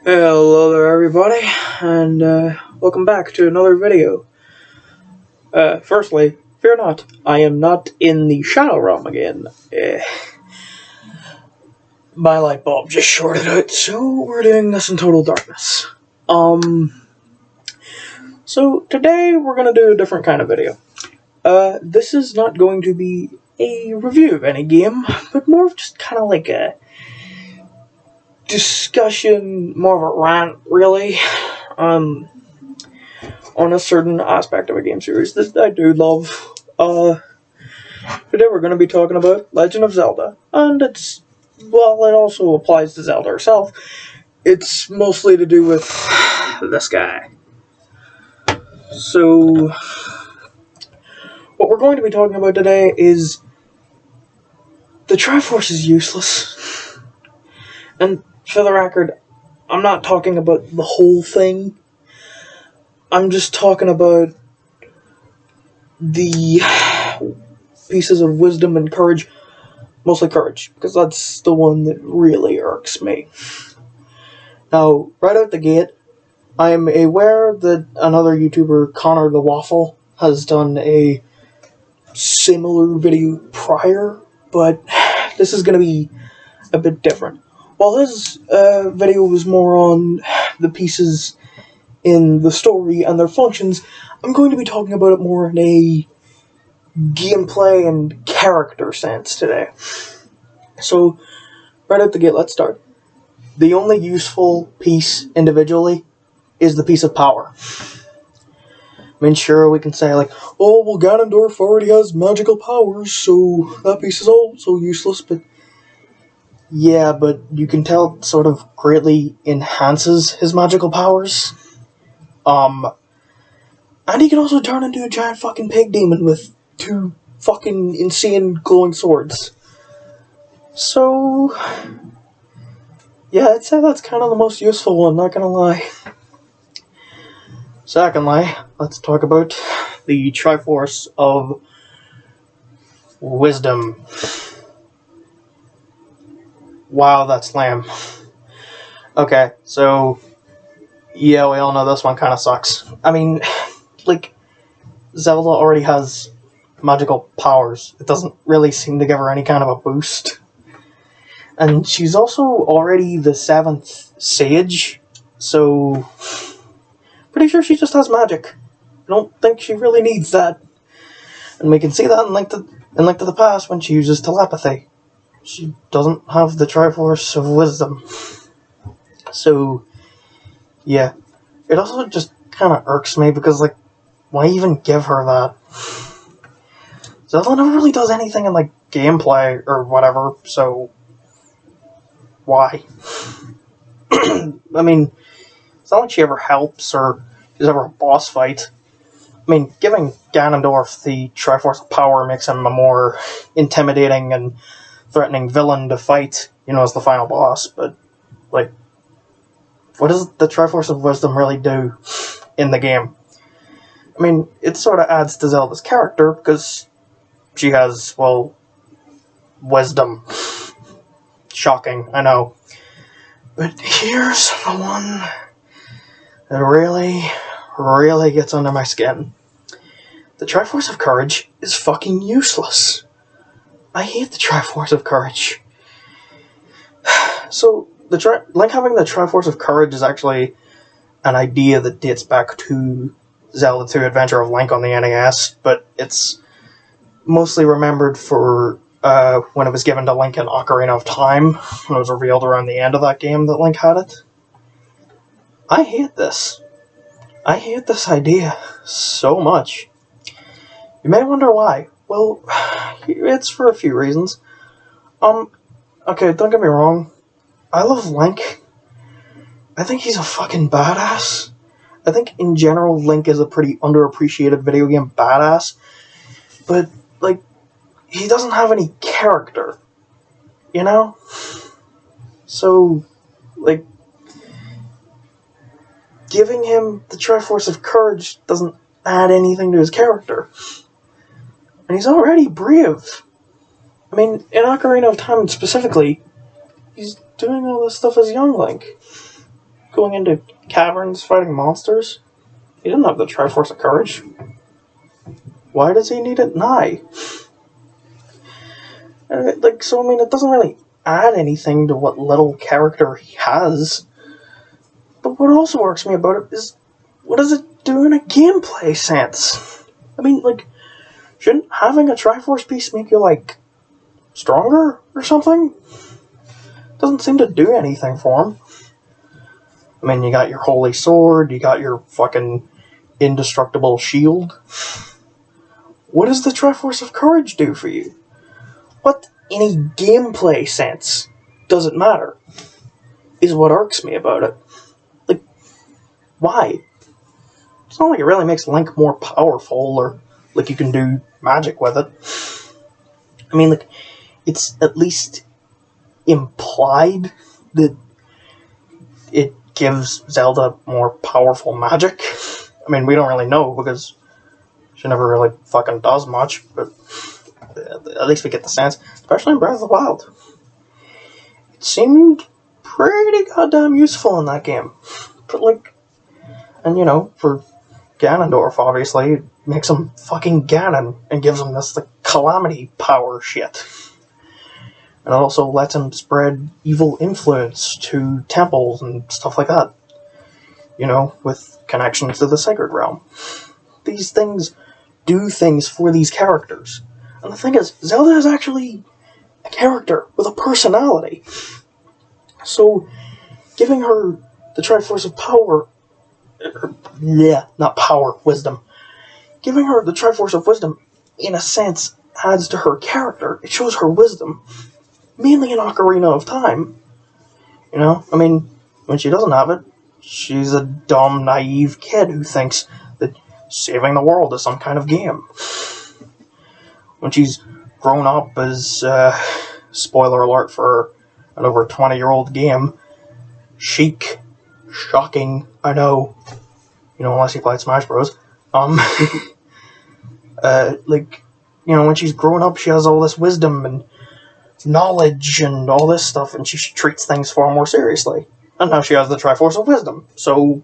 Hello there everybody, and welcome back to another video. Firstly, fear not, I am not in the Shadow Realm again. My light bulb just shorted out, so we're doing this in total darkness. So today we're gonna do a different kind of video. This is not going to be a review of any game, but more of just kind of like a discussion, more of a rant, really, on a certain aspect of a game series that I do love. Today we're going to be talking about Legend of Zelda, and it also applies to Zelda herself. It's mostly to do with this guy. So, what we're going to be talking about today is the Triforce is useless. And for the record, I'm not talking about the whole thing. I'm just talking about the pieces of wisdom and courage, mostly courage, because that's the one that really irks me. Now, right out the gate, I'm aware that another YouTuber, Connor the Waffle, has done a similar video prior, but this is going to be a bit different. While his video was more on the pieces in the story and their functions, I'm going to be talking about it more in a gameplay and character sense today. So, right out the gate, let's start. The only useful piece individually is the piece of power. I mean, sure, we can say, like, oh, well, Ganondorf already has magical powers, so that piece is also useless, but yeah, but you can tell it sort of greatly enhances his magical powers. And he can also turn into a giant fucking pig demon with two fucking insane glowing swords. So, yeah, I'd say that's kind of the most useful one, not gonna lie. Secondly, let's talk about the Triforce of Wisdom. Wow, that's lame. Okay, so, yeah, we all know this one kind of sucks. I mean, like, Zelda already has magical powers. It doesn't really seem to give her any kind of a boost. And she's also already the 7th Sage, so pretty sure she just has magic. I don't think she really needs that. And we can see that in Link to the Past when she uses telepathy. She doesn't have the Triforce of Wisdom. So, yeah. It also just kind of irks me because, like, why even give her that? Zelda never really does anything in, like, gameplay or whatever, so why? I mean, it's not like she ever helps or there's ever a boss fight. I mean, giving Ganondorf the Triforce of Power makes him a more intimidating and threatening villain to fight, as the final boss, but, like, what does the Triforce of Wisdom really do in the game? I mean, it sort of adds to Zelda's character, because she has, well, wisdom. Shocking, I know. But here's the one that really, really gets under my skin. The Triforce of Courage is fucking useless. I hate the Triforce of Courage. So, Link having the Triforce of Courage is actually an idea that dates back to Zelda 2 Adventure of Link on the NES, but it's mostly remembered for when it was given to Link in Ocarina of Time, when it was revealed around the end of that game that Link had it. I hate this. I hate this idea so much. You may wonder why. Well, it's for a few reasons. Okay, don't get me wrong. I love Link. I think he's a fucking badass. I think in general Link is a pretty underappreciated video game badass. But, like, he doesn't have any character. So, like, giving him the Triforce of Courage doesn't add anything to his character. And he's already brave. I mean, in Ocarina of Time specifically, he's doing all this stuff as young Link. going into caverns fighting monsters? He didn't have the Triforce of Courage. Why does he need it now? So I mean, it doesn't really add anything to what little character he has. But what also works me about it is, what does it do in a gameplay sense? I mean, shouldn't having a Triforce piece make you, stronger or something? Doesn't seem to do anything for him. I mean, you got your Holy Sword, you got your fucking indestructible shield. What does the Triforce of Courage do for you? What, in a gameplay sense, does it matter? Is what irks me about it. Why? It's not like it really makes Link more powerful, or you can do magic with it. I mean, it's at least implied that it gives Zelda more powerful magic. I mean, we don't really know because she never really fucking does much, but at least we get the sense, especially in Breath of the Wild. It seemed pretty goddamn useful in that game. But and for Ganondorf, obviously, it makes him fucking Ganon and gives him this calamity power shit. And it also lets him spread evil influence to temples and stuff like that. With connections to the Sacred Realm. These things do things for these characters. And the thing is, Zelda is actually a character with a personality. So, giving her the Triforce of Power... not power, wisdom. Giving her the Triforce of Wisdom, in a sense, adds to her character. It shows her wisdom. Mainly in Ocarina of Time. I mean, when she doesn't have it, she's a dumb, naive kid who thinks that saving the world is some kind of game. When she's grown up as, spoiler alert for an over 20-year-old game, chic, shocking, I know, unless you played Smash Bros. When she's grown up, she has all this wisdom and knowledge and all this stuff, and she treats things far more seriously. And now she has the Triforce of Wisdom, so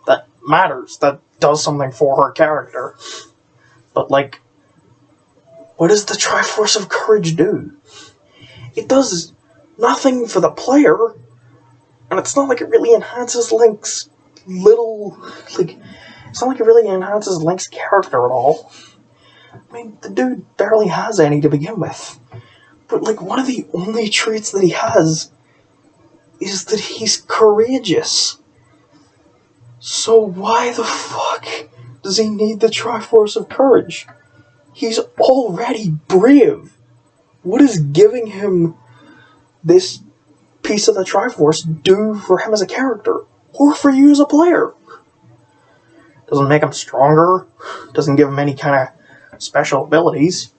that matters. That does something for her character. But, what does the Triforce of Courage do? It does nothing for the player, and it's not like it really enhances Link's it's not like it really enhances Link's character at all. I mean, the dude barely has any to begin with. But, one of the only traits that he has is that he's courageous. So why the fuck does he need the Triforce of Courage? He's already brave. What does giving him this piece of the Triforce do for him as a character? Or for you as a player? Doesn't make him stronger. Doesn't give him any kind of special abilities.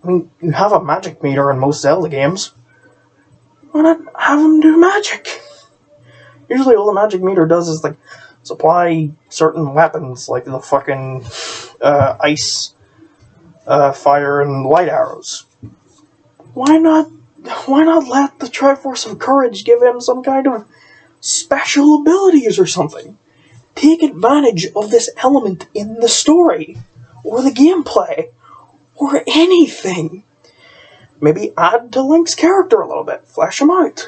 I mean, you have a magic meter in most Zelda games. Why not have him do magic? Usually all the magic meter does is, supply certain weapons, like the fucking ice, fire, and light arrows. Why not let the Triforce of Courage give him some kind of special abilities or something? Take advantage of this element in the story, or the gameplay, or anything. Maybe add to Link's character a little bit. Flesh him out.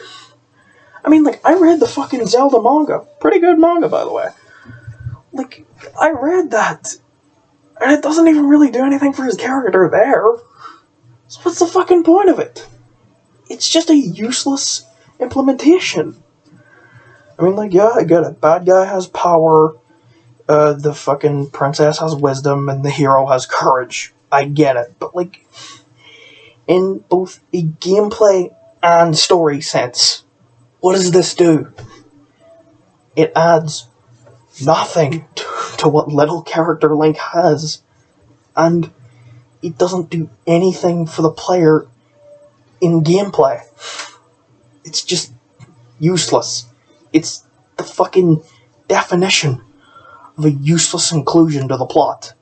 I mean, I read the fucking Zelda manga. Pretty good manga, by the way. I read that. And it doesn't even really do anything for his character there. So what's the fucking point of it? It's just a useless implementation. I mean, yeah, I get it. Bad guy has power. The fucking princess has wisdom, and the hero has courage. I get it. But, in both a gameplay and story sense, what does this do? It adds nothing to what little character Link has, and it doesn't do anything for the player in gameplay. It's just useless. It's the fucking definition of a useless inclusion to the plot.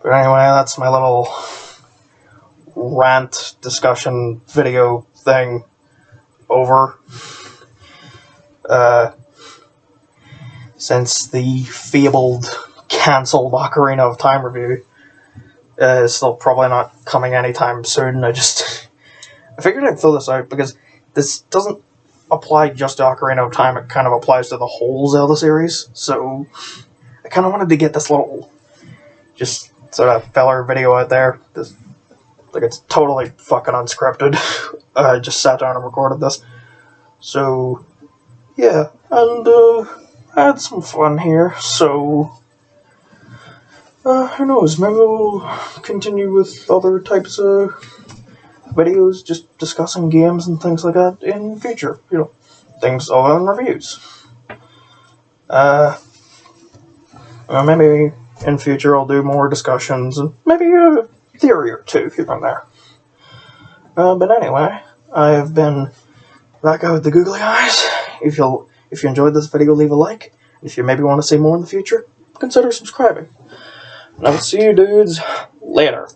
But anyway, that's my little rant discussion video thing. over. Since the fabled, cancelled Ocarina of Time review is still probably not coming anytime soon. I figured I'd throw this out because this doesn't apply just to Ocarina of Time, it kind of applies to the whole Zelda series, so I kind of wanted to get this little, just sort of feller video out there. This, like, it's totally fucking unscripted. I just sat down and recorded this. So, yeah, and I had some fun here, so who knows, maybe we'll continue with other types of videos, just discussing games and things like that in future, things other than reviews. Maybe in future I'll do more discussions and maybe a theory or two here and there. But anyway, I've been that guy with the googly eyes. If you enjoyed this video, leave a like. If you maybe want to see more in the future, consider subscribing. And I will see you dudes later.